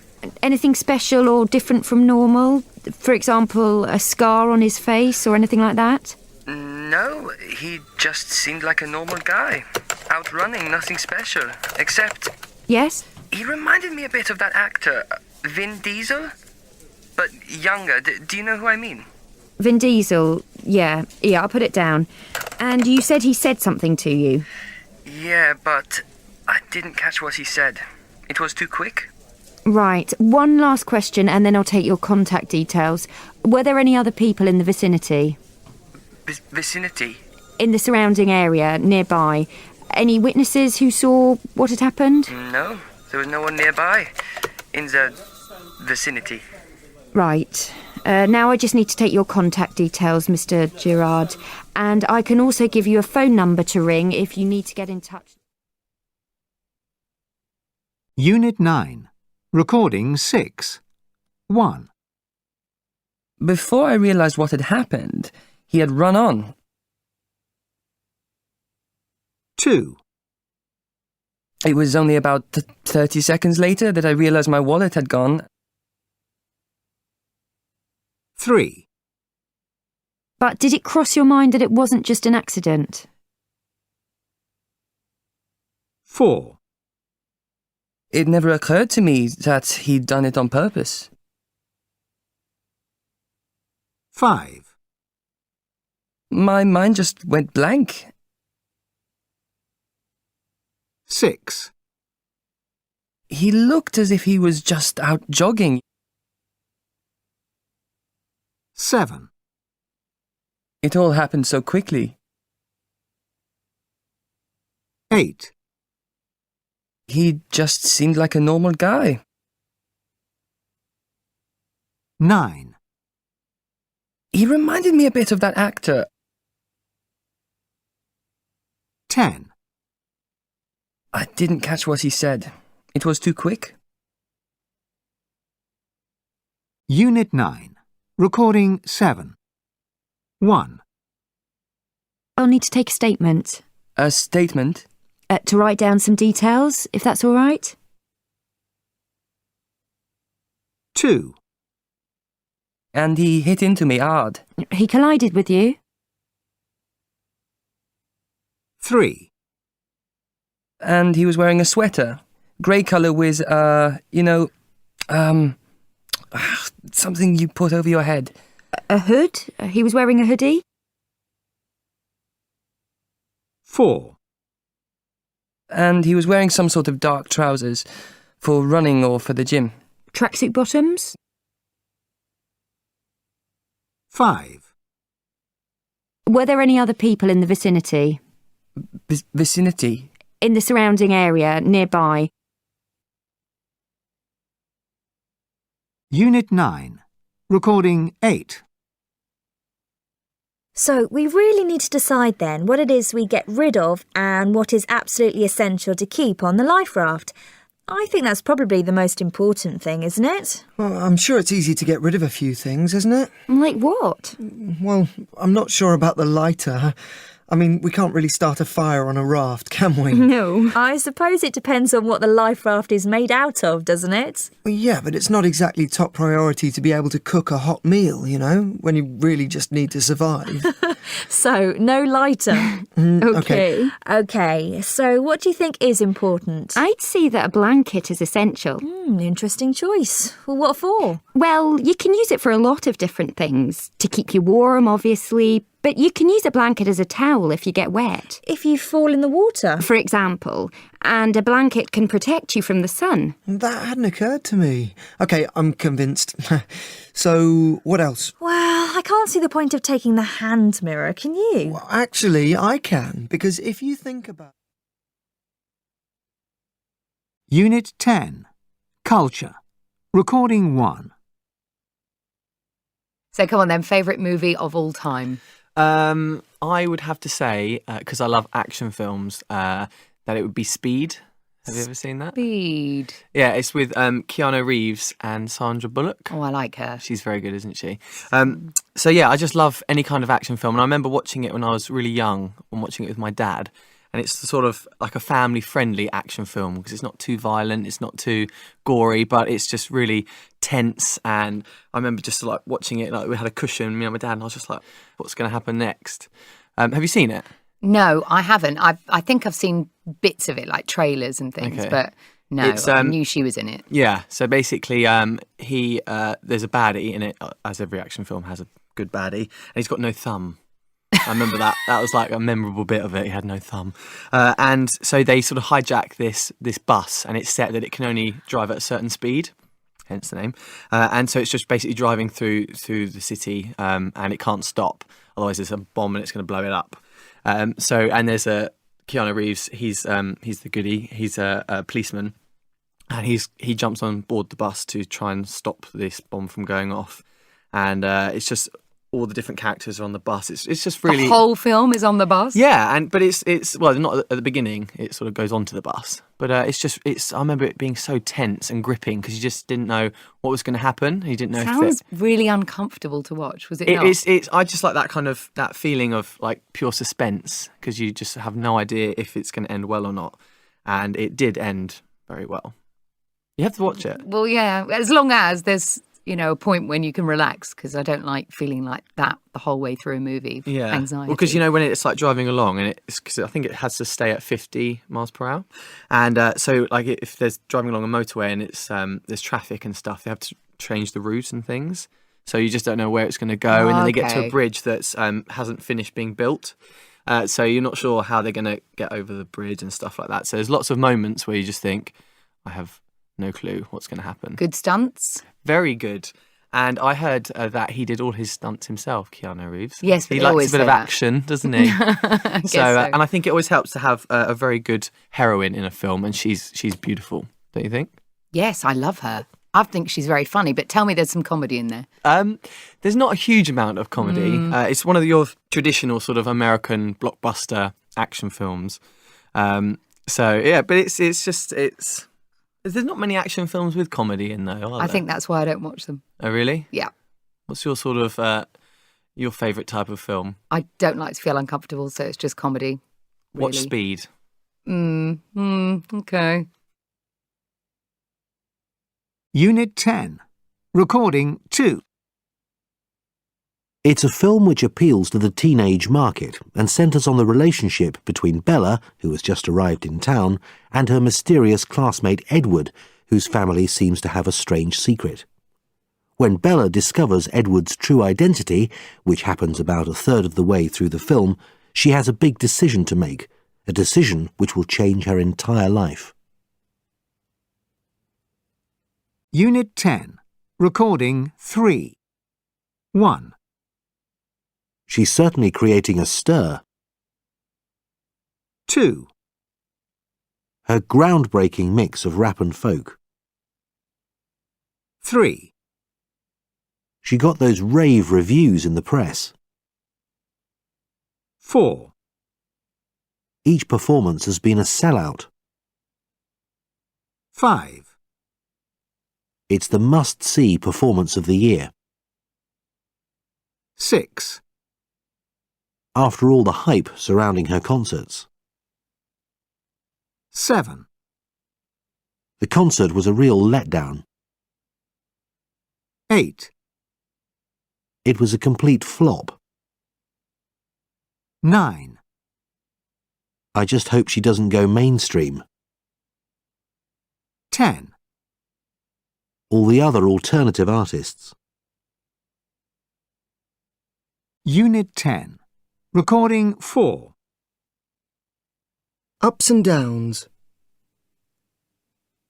Anything special or different from normal? For example, a scar on his face or anything like that? No, he just seemed like a normal guy. Out running, nothing special. Except... Yes? He reminded me a bit of that actor, Vin Diesel, but younger. Do you know who I mean? Vin Diesel, yeah, I'll put it down. And you said he said something to you? Yeah, but I didn't catch what he said. It was too quick. Right, one last question and then I'll take your contact details. Were there any other people in the vicinity? Vicinity? In the surrounding area, nearby? Any witnesses who saw what had happened? No, there was no one nearby. In the vicinity. Right. Now I just need to take your contact details, Mr. Girard. And I can also give you a phone number to ring if you need to get in touch. Unit 9. Recording 6. 1. Before I realised what had happened, he had run on. 2. It was only about 30 seconds later that I realised my wallet had gone. 3. But did it cross your mind that it wasn't just an accident? 4. It never occurred to me that he'd done it on purpose. 5. My mind just went blank. 6. He looked as if he was just out jogging. 7. It all happened so quickly. 8. He just seemed like a normal guy. 9. He reminded me a bit of that actor. 10. I didn't catch what he said. It was too quick. Unit 9. Recording 7. 1. I'll need to take a statement. A statement? To write down some details, if that's all right. 2. And he hit into me hard. He collided with you? 3. And he was wearing a sweater. Grey colour with, something you put over your head. A hood? He was wearing a hoodie? 4. And he was wearing some sort of dark trousers for running or for the gym. Tracksuit bottoms? 5. Were there any other people in the vicinity? Vicinity? In the surrounding area, nearby? Unit 9. Recording 8. So we really need to decide then what it is we get rid of and what is absolutely essential to keep on the life raft. I think that's probably the most important thing, isn't it? Well, I'm sure it's easy to get rid of a few things, isn't it? Like what? Well, I'm not sure about the lighter. I mean, we can't really start a fire on a raft, can we? No. I suppose it depends on what the life raft is made out of, doesn't it? Well, yeah, but it's not exactly top priority to be able to cook a hot meal, you know, when you really just need to survive. So, no lighter. Okay. OK, so what do you think is important? I'd see that a blanket is essential. Interesting choice. Well, what for? Well, you can use it for a lot of different things. To keep you warm, obviously, but you can use a blanket as a towel if you get wet. If you fall in the water? For example. And a blanket can protect you from the sun. That hadn't occurred to me. OK, I'm convinced. So, what else? Well, I can't see the point of taking the hand mirror, can you? Well, actually, I can, because if you think about... Unit 10. Culture. Recording 1. So come on then, favourite movie of all time? I would have to say, because I love action films, that it would be Speed. Have you ever seen that? Speed. Yeah, it's with Keanu Reeves and Sandra Bullock. Oh, I like her. She's very good, isn't she? So yeah, I just love any kind of action film. And I remember watching it when I was really young and watching it with my dad. And it's sort of like a family-friendly action film because it's not too violent, it's not too gory, but it's just really tense. And I remember just like watching it, like we had a cushion, me and my dad, and I was just like, what's going to happen next? Have you seen it? No, I haven't. I think I've seen bits of it, like trailers and things, Okay. but no, I knew she was in it. Yeah, so basically there's a baddie in it, as every action film has a good baddie, and he's got no thumb. I remember that. That was like a memorable bit of it. He had no thumb. And so they sort of hijack this bus, and it's set that it can only drive at a certain speed, hence the name. And so it's just basically driving through the city, and it can't stop. Otherwise there's a bomb and it's going to blow it up. And there's Keanu Reeves, he's the goodie. He's a policeman. And he jumps on board the bus to try and stop this bomb from going off. And it's just all the different characters are on the bus. It's just really... The whole film is on the bus? Yeah, but it's well, not at the beginning. It sort of goes onto the bus. But I remember it being so tense and gripping because you just didn't know what was going to happen. You didn't know Sounds really uncomfortable to watch, was it not? I just like that feeling of like pure suspense because you just have no idea if it's going to end well or not. And it did end very well. You have to watch it. Well, yeah, as long as there's, a point when you can relax, because I don't like feeling like that the whole way through a movie. Yeah. Anxiety. Well, because, when it's like driving along, and because I think it has to stay at 50 miles per hour. And so, like, if there's driving along a motorway and it's there's traffic and stuff, they have to change the route and things. So you just don't know where it's going to go. And then they get to a bridge that hasn't finished being built. So you're not sure how they're going to get over the bridge and stuff like that. So there's lots of moments where you just think, I have no clue what's going to happen. Good stunts? Very good. And I heard that he did all his stunts himself, Keanu Reeves. Yes, he likes a bit of action, doesn't he? So. And I think it always helps to have a very good heroine in a film, and she's beautiful, don't you think? Yes, I love her. I think she's very funny, but tell me there's some comedy in there. There's not a huge amount of comedy. It's one of your traditional sort of American blockbuster action films. But there's not many action films with comedy in though, are there? I think that's why I don't watch them. Oh, really? Yeah. What's your sort of, your favourite type of film? I don't like to feel uncomfortable, so it's just comedy. Really. What speed? Okay. Unit 10. Recording 2. It's a film which appeals to the teenage market and centres on the relationship between Bella, who has just arrived in town, and her mysterious classmate Edward, whose family seems to have a strange secret. When Bella discovers Edward's true identity, which happens about a third of the way through the film, she has a big decision to make, a decision which will change her entire life. Unit 10. Recording 3. 1. She's certainly creating a stir. 2. Her groundbreaking mix of rap and folk. 3. She got those rave reviews in the press. 4. Each performance has been a sellout. 5. It's the must-see performance of the year. 6. After all the hype surrounding her concerts. 7. The concert was a real letdown. 8. It was a complete flop. 9. I just hope she doesn't go mainstream. 10. All the other alternative artists. Unit 10. Recording 4. Ups and downs.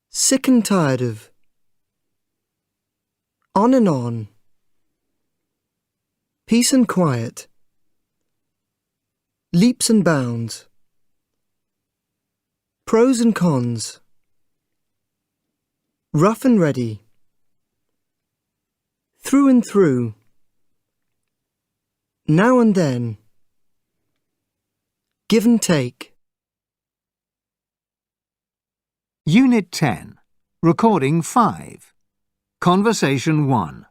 Sick and tired of. On and on. Peace and quiet. Leaps and bounds. Pros and cons. Rough and ready. Through and through. Now and then. Give and take. Unit 10. Recording 5. Conversation 1.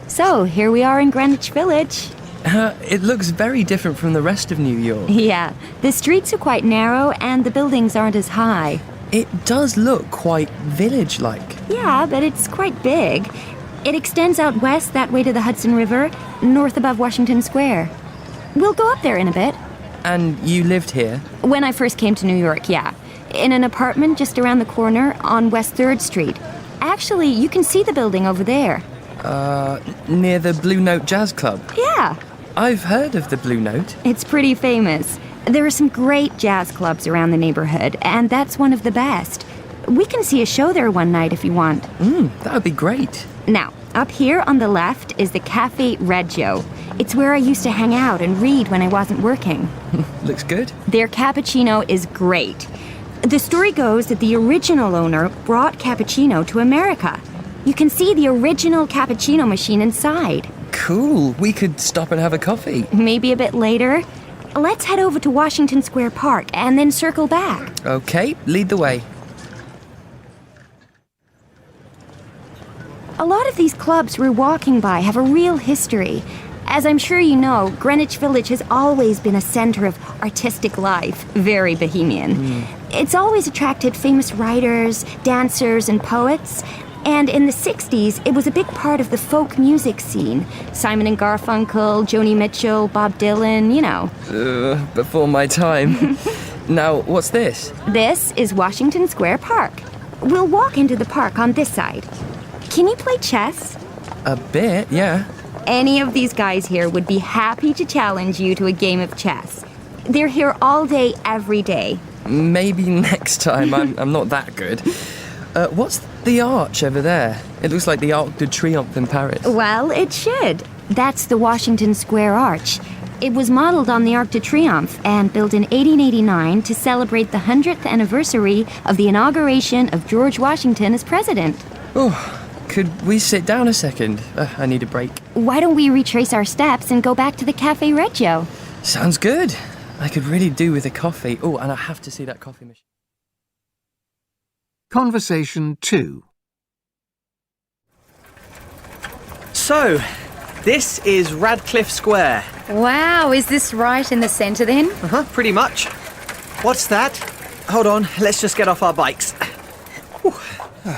So, here we are in Greenwich Village. It looks very different from the rest of New York. Yeah, the streets are quite narrow and the buildings aren't as high. It does look quite village-like. Yeah, but it's quite big. It extends out west that way to the Hudson River, north above Washington Square. We'll go up there in a bit. And you lived here? When I first came to New York, yeah. In an apartment just around the corner on West 3rd Street. Actually, you can see the building over there. Near the Blue Note Jazz Club? Yeah. I've heard of the Blue Note. It's pretty famous. There are some great jazz clubs around the neighborhood, and that's one of the best. We can see a show there one night if you want. That would be great. Now, up here on the left is the Cafe Reggio. It's where I used to hang out and read when I wasn't working. Looks good. Their cappuccino is great. The story goes that the original owner brought cappuccino to America. You can see the original cappuccino machine inside. Cool. We could stop and have a coffee. Maybe a bit later. Let's head over to Washington Square Park and then circle back. Okay, lead the way. A lot of these clubs we're walking by have a real history. As I'm sure you know, Greenwich Village has always been a centre of artistic life, very bohemian. It's always attracted famous writers, dancers, and poets. And in the 60s, it was a big part of the folk music scene. Simon and Garfunkel, Joni Mitchell, Bob Dylan, you know. Before my time. Now, what's this? This is Washington Square Park. We'll walk into the park on this side. Can you play chess? A bit, yeah. Any of these guys here would be happy to challenge you to a game of chess. They're here all day, every day. Maybe next time. I'm not that good. What's the arch over there? It looks like the Arc de Triomphe in Paris. Well, it should. That's the Washington Square Arch. It was modeled on the Arc de Triomphe and built in 1889 to celebrate the 100th anniversary of the inauguration of George Washington as president. Oh, could we sit down a second? I need a break. Why don't we retrace our steps and go back to the Cafe Reggio? Sounds good. I could really do with a coffee. Oh, and I have to see that coffee machine. Conversation 2. So, this is Radcliffe Square. Wow, is this right in the centre then? Pretty much. What's that? Hold on, let's just get off our bikes. Whew.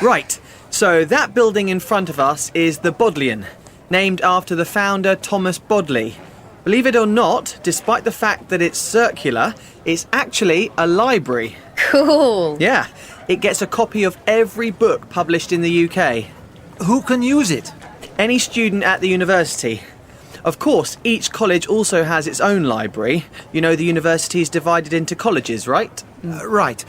Right, so that building in front of us is the Bodleian, named after the founder Thomas Bodley. Believe it or not, despite the fact that it's circular, it's actually a library. Cool. Yeah, it gets a copy of every book published in the UK. Who can use it? Any student at the university. Of course, each college also has its own library. You know the university is divided into colleges, right? Right.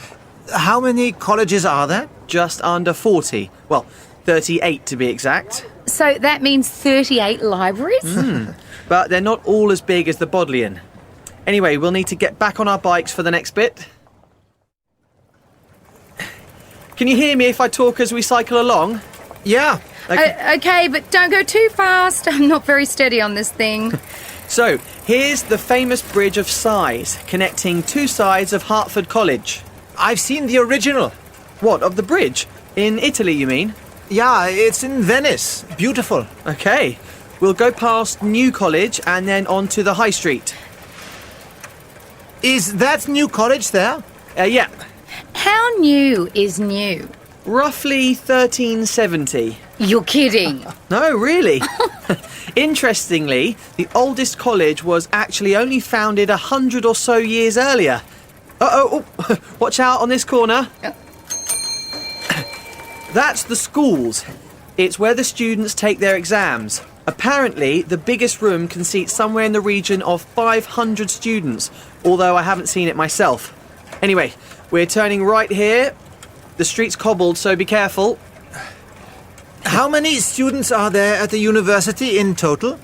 How many colleges are there? Just under 40. Well, 38 to be exact. So that means 38 libraries? But they're not all as big as the Bodleian. Anyway, we'll need to get back on our bikes for the next bit. Can you hear me if I talk as we cycle along? Yeah. Okay, but don't go too fast. I'm not very steady on this thing. So, here's the famous Bridge of Sighs, connecting two sides of Hertford College. I've seen the original. What, of the bridge? In Italy, you mean? Yeah, it's in Venice. Beautiful. Okay. We'll go past New College and then on to the High Street. Is that New College there? Yeah. How new is new? Roughly 1370. You're kidding. No, really. Interestingly, the oldest college was actually only founded 100 or so years earlier. Watch out on this corner. That's the schools. It's where the students take their exams. Apparently, the biggest room can seat somewhere in the region of 500 students, although I haven't seen it myself. Anyway, we're turning right here. The street's cobbled, so be careful. How many students are there at the university in total?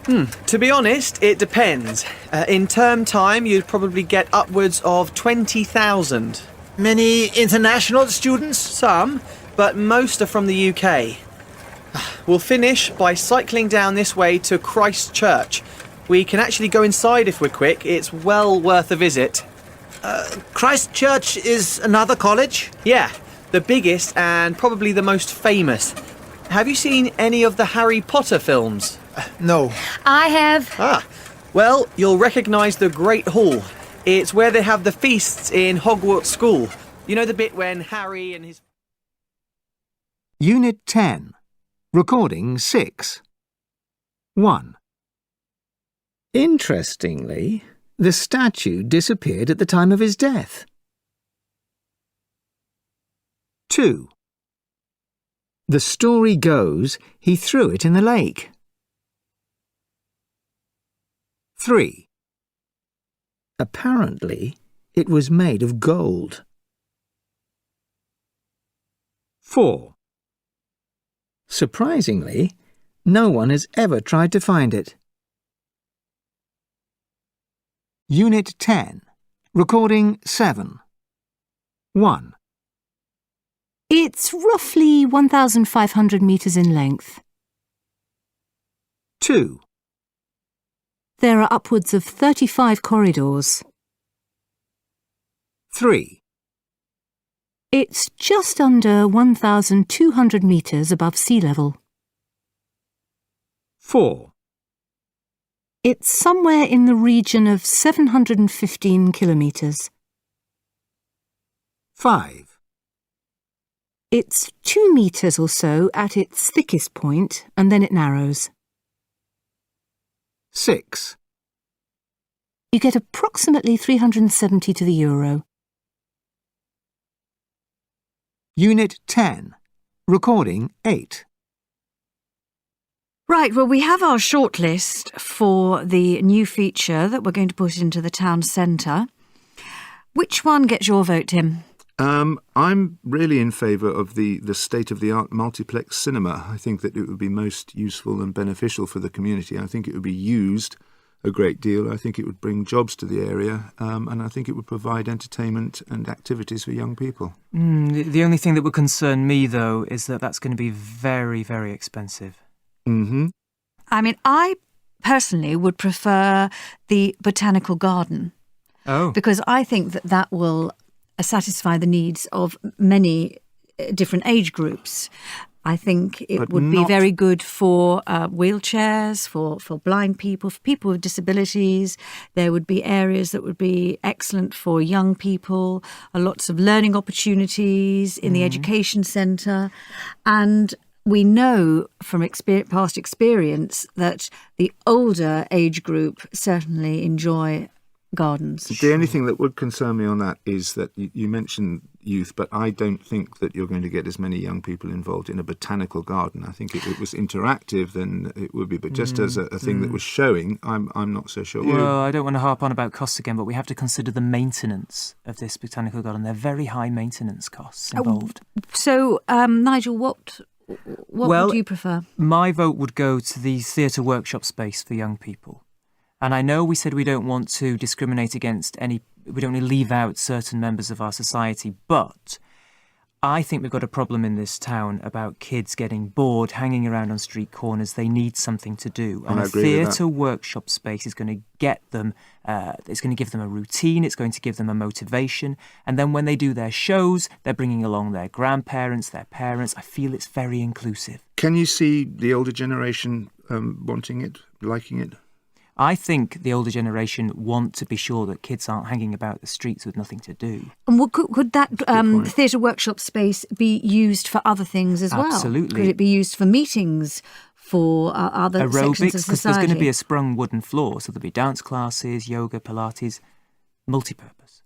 To be honest, it depends. In term time, you'd probably get upwards of 20,000. Many international students? Some, but most are from the UK. We'll finish by cycling down this way to Christ Church. We can actually go inside if we're quick. It's well worth a visit. Christ Church is another college? Yeah, the biggest and probably the most famous. Have you seen any of the Harry Potter films? No. I have. Well, you'll recognise the Great Hall. It's where they have the feasts in Hogwarts School. You know the bit when Harry and his... Unit 10. Recording 6. 1. Interestingly, the statue disappeared at the time of his death. 2. The story goes he threw it in the lake. 3. Apparently, it was made of gold. 4. Surprisingly, no one has ever tried to find it. Unit 10. Recording 7. 1. It's roughly 1,500 metres in length. 2. There are upwards of 35 corridors. 3. It's just under 1,200 metres above sea level. 4. It's somewhere in the region of 715 kilometres. 5. It's 2 metres or so at its thickest point, and then it narrows. 6. You get approximately 370 to the euro. Unit 10. Recording 8. Right, well, we have our shortlist for the new feature that we're going to put into the town centre. Which one gets your vote, Tim? I'm really in favour of the state-of-the-art multiplex cinema. I think that it would be most useful and beneficial for the community. I think it would be used a great deal. I think it would bring jobs to the area, and I think it would provide entertainment and activities for young people. The only thing that would concern me, though, is that that's going to be very, very expensive. Mm-hmm. I mean, I personally would prefer the botanical garden. Oh. Because I think that that will satisfy the needs of many different age groups. I think it would be very good for wheelchairs, for blind people, for people with disabilities. There would be areas that would be excellent for young people, lots of learning opportunities in the education centre. And we know from past experience that the older age group certainly enjoy gardens. The only thing that would concern me on that is that you mentioned youth, but I don't think that you're going to get as many young people involved in a botanical garden. I think if it was interactive, then it would be, but just as a thing that was showing, I'm not so sure. Well, I don't want to harp on about costs again, but we have to consider the maintenance of this botanical garden. There are very high maintenance costs involved. So, Nigel, what would you prefer? My vote would go to the theatre workshop space for young people. And I know we said we don't want to discriminate against we don't want to leave out certain members of our society, but I think we've got a problem in this town about kids getting bored, hanging around on street corners. They need something to do. And a theatre workshop space is going to get them, it's going to give them a routine, it's going to give them a motivation. And then when they do their shows, they're bringing along their grandparents, their parents. I feel it's very inclusive. Can you see the older generation wanting it, liking it? I think the older generation want to be sure that kids aren't hanging about the streets with nothing to do. And could that theatre workshop space be used for other things as well? Absolutely. Could it be used for meetings, for other sections of aerobics? society? Because there's going to be a sprung wooden floor, so there'll be dance classes, yoga, Pilates, multi-purpose.